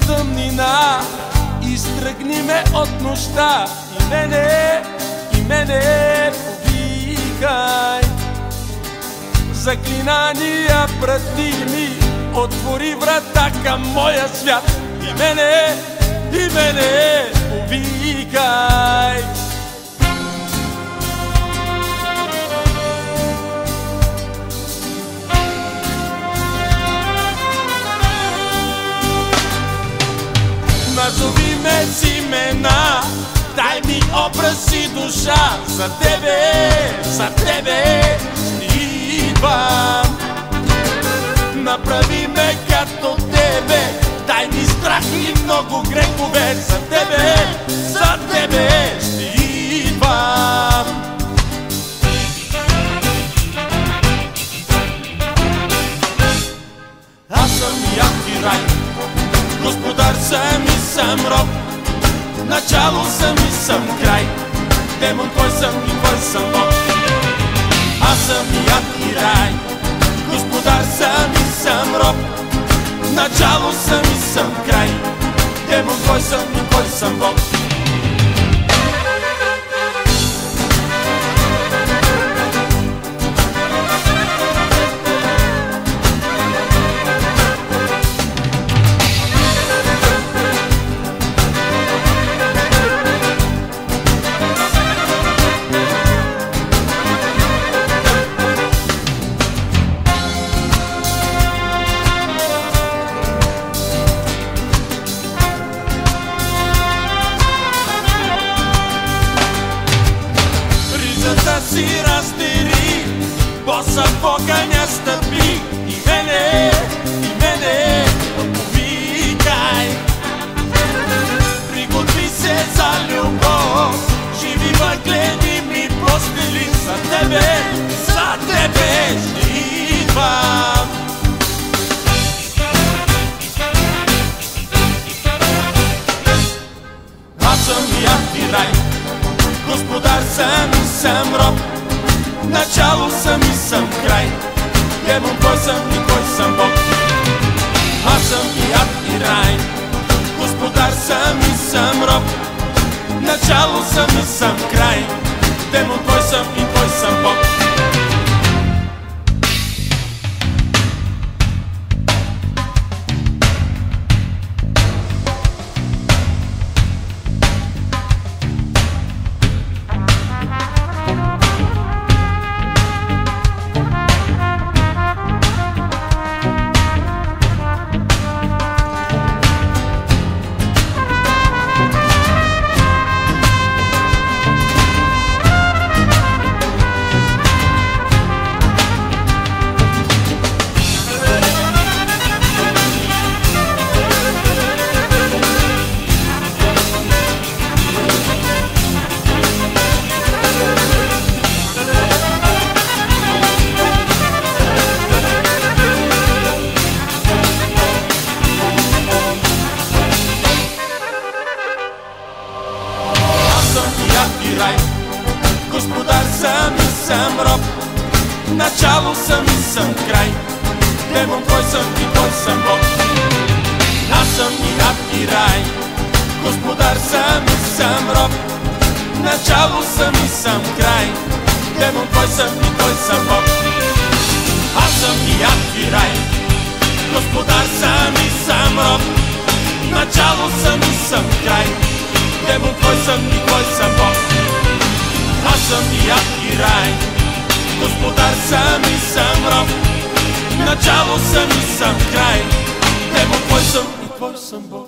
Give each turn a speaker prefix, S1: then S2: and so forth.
S1: в тъмнина, изтръгни ме от нощта и мене повикай. Заклинания пратни ми, отвори врата към моя свят и мене повикай. Назови ме с имена, дай ми образ и душа. За тебе идвам. Направи ме като тебе, дай ми страх и много грехове. За тебе ще идвам. Аз съм яд и рай, господар съм и съм роб, начало съм и съм край, демон кой съм и кой съм Бог. Аз съм яд и рай, господар съм и съм роб, начало съм и съм край, демон кой съм и кой съм Бог. Си раздери, боса в огъня стъпи и мене повикай. Приготви се за любов, живи въгледи ми постели. За тебе ще идвам. Аз съм яд и рай, господар съм и съм роб, начало съм и съм край, демон кой съм и кой съм Бог. Аз съм и яд и рай, господар съм и съм роб, начало съм и съм край, демон кой съм и кой съм Бог. Господар съм и съм роб, начало съм и съм край, демон кой съм и кой съм Бог. Аз съм и яд и рай, господар съм и съм роб, начало съм и съм край, демон кой съм и кой съм Бог. Аз съм и яд и рай, господар съм и съм роб, начало съм и съм край, демон кой съм и кой съм Бог. Аз съм и яд и рай, господар съм и съм роб, начало съм и съм край, демон кой съм и кой съм Бог.